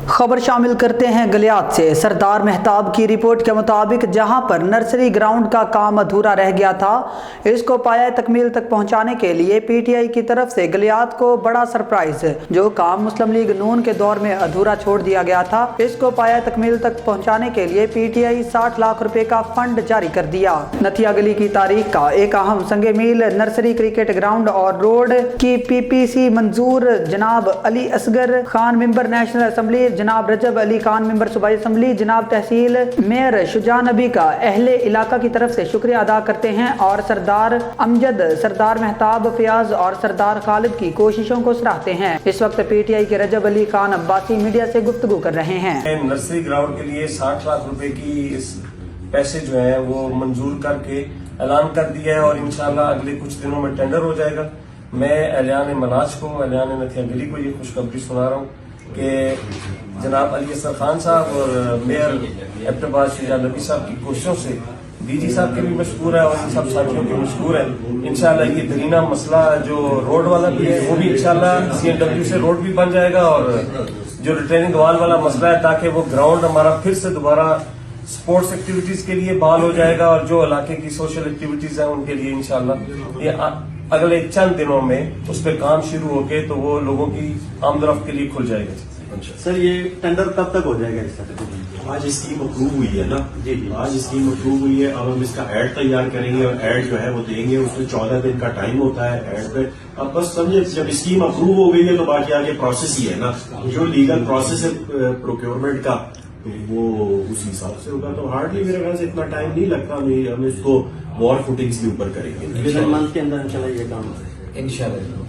खबर शामिल करते हैं गलियात से। सरदार मेहताब की रिपोर्ट के मुताबिक जहां पर नर्सरी ग्राउंड का काम अधूरा रह गया था, इसको पाया तकमील तक पहुंचाने के लिए पीटीआई की तरफ से गलियात को बड़ा सरप्राइज। जो काम मुस्लिम लीग नून के दौर में अधूरा छोड़ दिया गया था, इसको पाया तकमील तक पहुंचाने के लिए पीटीआई 60 लाख रुपए का फंड जारी कर दिया। नथिया गली की तारीख का एक अहम संगे मील नर्सरी क्रिकेट ग्राउंड और रोड की पीपीसी मंजूर। जनाब Ali Asghar Khan member national assembly, जनाब रजब अली खान मेंबर सूबाई असम्बली, जनाब तहसील मेयर शुजा नबी का अहले इलाका की तरफ से शुक्रिया अदा करते हैं और सरदार अमजद, सरदार मेहताब फयाज और सरदार खालिद की कोशिशों को सराहते हैं। इस वक्त पीटीआई के रजब अली खान अब्बासी मीडिया से गुफ्तगू कर रहे हैं। नर्सरी ग्राउंड के लिए 60 लाख रुपए की इस पैसे जो है वो मंजूर करके ऐलान कर दिया है और इंशाल्लाह अगले कुछ दिनों में टेंडर हो जाएगा। मैं एलियान मनाज को, एलियान नथिया गली को ये खुशखबरी सुना रहा हूँ कि जनाब अली असगर खान साहब और मेयर एबटाबाद शुजा नबी साहब की कोशिशों से डीजी साहब के भी मशहूर है और इन सब साथियों के मशहूर है। इंशाल्लाह ये दरीना मसला जो रोड वाला भी है वो भी इंशाल्लाह सीएनडब्ल्यू से रोड भी बन जाएगा और जो रिटेनिंग वॉल वाला मसला है ताकि वो ग्राउंड हमारा फिर से दोबारा स्पोर्ट्स एक्टिविटीज के लिए बहाल हो जाएगा और जो इलाके की सोशल एक्टिविटीज है उनके लिए इंशाल्लाह ये अगले चंद दिनों में उस पर काम शुरू होके तो वो लोगों की आमदरफ्त के लिए खुल जाएगा। सर ये टेंडर कब तक हो जाएगा इसका? आज स्कीम अप्रूव हुई है ना जी, आज स्कीम अप्रूव हुई है। अब हम इसका एड तैयार करेंगे और एड जो है वो देंगे, उसमें 14 दिन का टाइम होता है एड पे। अब बस समझे जब स्कीम अप्रूव हो गई है तो बाकी आगे प्रोसेस ही है ना, जो लीगल प्रोसेस है प्रोक्योरमेंट का वो उस हिसाब से होगा। तो हार्डली मेरे ख्याल से इतना टाइम नहीं लगता, हम इसको वॉर फुटिंग्स के ऊपर करेंगे। मंथ के अंदर इंशाल्लाह ये काम इंशाल्लाह।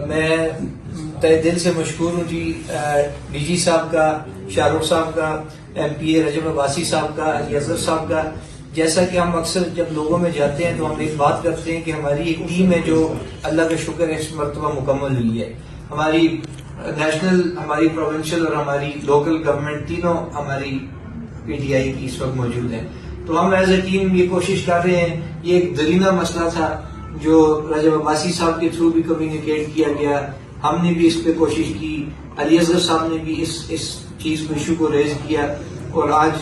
मैं तहे दिल से मशहूर हूँ जी डीजी साहब का, शाहरुख साहब का, एमपीए रजब अब्बासी साहब का, असगर साहब का। जैसा कि हम अक्सर जब लोगों में जाते हैं तो हम एक बात करते हैं कि हमारी एक टीम है जो अल्लाह का शुक्र है इस मरतबा मुकम्मल हुई है। हमारी नेशनल, हमारी प्रोविंशियल और हमारी लोकल गवर्नमेंट तीनों हमारी पीटीआई की इस वक्त मौजूद है। तो हम एज ए टीम ये कोशिश कर रहे हैं। ये एक दरीना मसला था जो रजब अब्बासी साहब के थ्रू भी कम्युनिकेट किया गया, हमने भी इस पे कोशिश की, अली असगर साहब ने भी इस चीज को, इशू को रेज किया और आज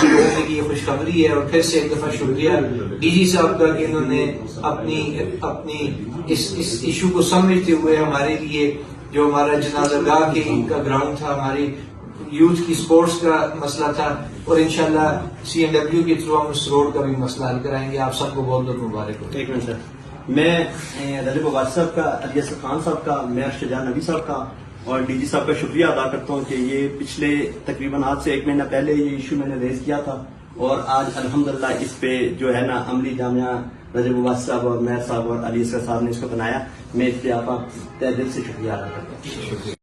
लोगों की ये खुशखबरी है। और फिर से एक दफा शुक्रिया डीजी साहब का कि इन्होंने अपनी इस इशू को समझते हुए हमारे लिए जो हमारा जनाज़ागाह का ग्राउंड था, हमारी यूथ की स्पोर्ट्स का मसला था और इंशाल्लाह सीएनडब्ल्यू के थ्रू हम उस रोड का भी मसला हल कराएंगे। आप सबको बहुत बहुत मुबारक हो। एक मिनट सर, मैं रजब अब्बासी साहब का, अली असगर खान साहब का, मेयर शुजा नबी साहब का और डीजी साहब का शुक्रिया अदा करता हूँ कि ये पिछले तकरीबन आज से 1 महीना पहले ये इशू मैंने रेज किया था और आज अल्हम्दुलिल्लाह इस पे जो है ना अमली जामिया रजब अब्बासी साहब और मेयर साहब और अली असगर साहब ने इसको बनाया। मैं इस पे आपका तहे दिल से शुक्रिया अदा करता हूँ।